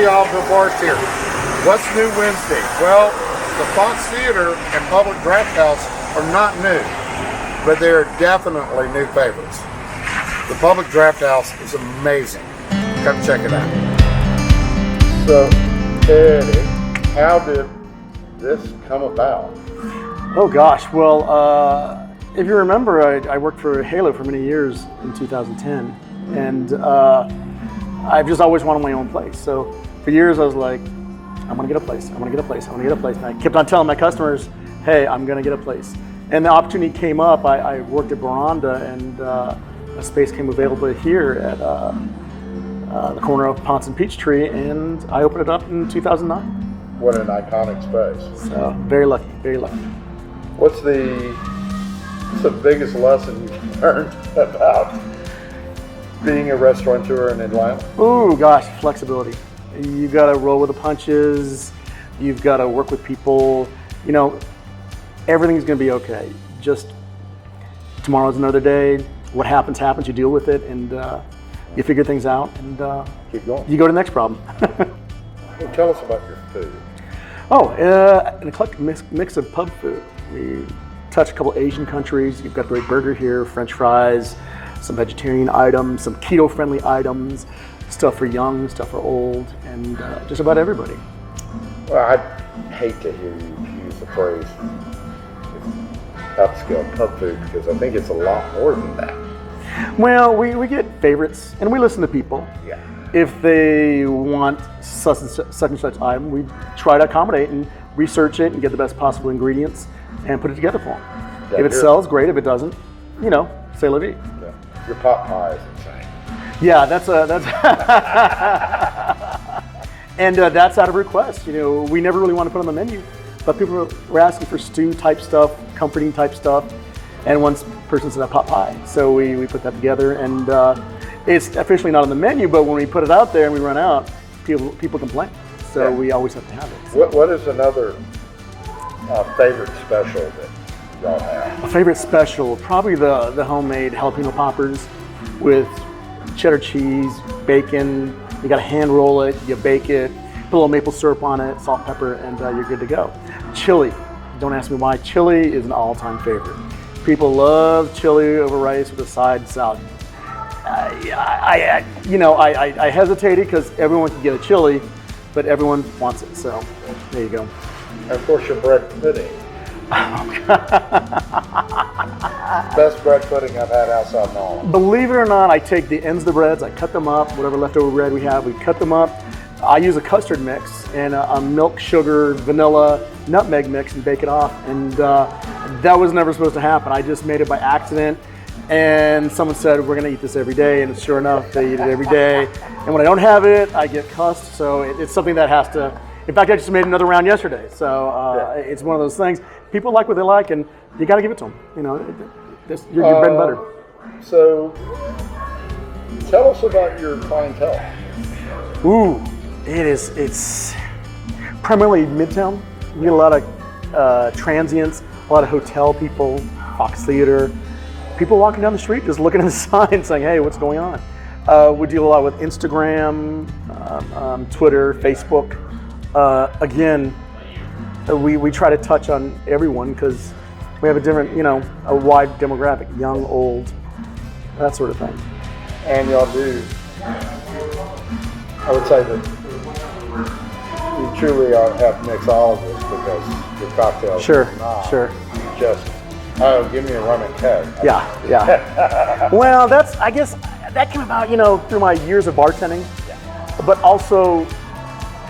Hey y'all, Bill Bart's here. What's new Wednesday? Well, the Fox Theater and Publik Draft House are not new, but they're definitely new favorites. The Publik Draft House is amazing. Come check it out. So, Eddie, how did this come about? Oh gosh, well, if you remember, I worked for Halo for many years in 2010, and I've just always wanted my own place. So for years I was like, I'm gonna get a place, I'm gonna get a place, I'm gonna get a place. And I kept on telling my customers, hey, I'm gonna get a place. And the opportunity came up. I worked at Veranda, and a space came available here at the corner of Ponce and Peachtree, and I opened it up in 2009. What an iconic space. So very lucky, very lucky. What's the biggest lesson you've learned about being a restaurateur in Atlanta? Oh gosh, flexibility. You gotta roll with the punches. You've gotta work with people. You know, everything's gonna be okay. Just tomorrow's another day. What happens, happens. You deal with it, and you figure things out, and keep going. You go to the next problem. Well, tell us about your food. Oh, an eclectic mix of pub food. We touch a couple Asian countries. You've got great burger here, French fries, some vegetarian items, some keto-friendly items, stuff for young, stuff for old, and just about everybody. Well, I hate to hear you use the phrase upscale pub food, because I think it's a lot more than that. Well, we get favorites, and we listen to people. Yeah. If they want such and such item, we try to accommodate and research it and get the best possible ingredients and put it together for them. Yeah, if it sells, great. If it doesn't, c'est la vie. Yeah. Your pot pie is insane. Yeah, that's and that's out of request. We never really want to put on the menu, but people were asking for stew type stuff, comforting type stuff, and one person said a pot pie. So we put that together, and it's officially not on the menu, but when we put it out there and we run out, people complain. So yeah. We always have to have it. So. What is another favorite special that y'all have? A favorite special, probably the homemade jalapeno poppers with cheddar cheese, bacon. You got to hand roll it, you bake it, put a little maple syrup on it, salt, pepper, and you're good to go. Chili, don't ask me why. Chili is an all-time favorite. People love chili over rice with a side salad. I hesitated because everyone can get a chili, but everyone wants it, so there you go. And of course, your bread pudding. Best bread pudding I've had outside Norwalk. Believe it or not, I take the ends of the breads, I cut them up, whatever leftover bread we have, we cut them up. I use a custard mix and a milk, sugar, vanilla, nutmeg mix and bake it off. And that was never supposed to happen. I just made it by accident. And someone said, we're gonna eat this every day. And sure enough, they eat it every day. And when I don't have it, I get cussed. So it's something that has to, in fact, I just made another round yesterday. So it's one of those things. People like what they like, and you gotta give it to them. Your bread and butter. So tell us about your clientele. Ooh, it's primarily Midtown. We get a lot of transients, a lot of hotel people, Fox Theater, people walking down the street just looking at the sign saying, hey, what's going on? We deal a lot with Instagram, Twitter, Facebook. Again, we try to touch on everyone because we have a different, a wide demographic, young, old, that sort of thing. And y'all do, I would say that you truly have mixologists, because your cocktails sure. just, give me a rum and coke. Yeah. Well, I guess that came about, through my years of bartending, but also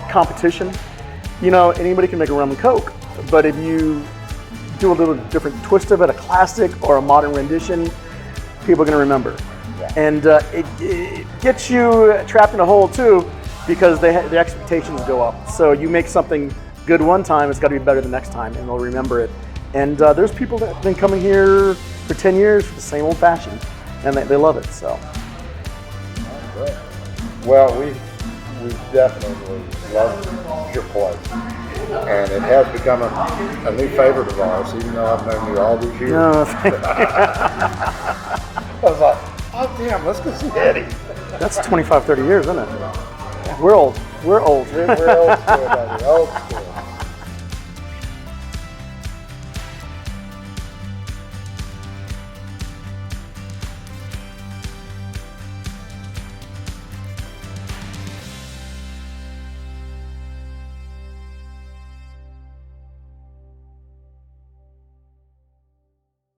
competition. Anybody can make a rum and coke, but if you do a little different twist of it, a classic or a modern rendition, people are going to remember. Yeah. And it gets you trapped in a hole too, because the expectations go up. So you make something good one time, it's got to be better the next time, and they'll remember it. And there's people that have been coming here for 10 years for the same old fashioned, and they love it. So. Great. Well, we definitely love your place, and it has become a new favorite of ours, even though I've known you all these years. No, I was like, oh damn, let's go see Eddie. That's 25, 30 years, isn't it? We're old. We're old. We're old school, buddy. Old school.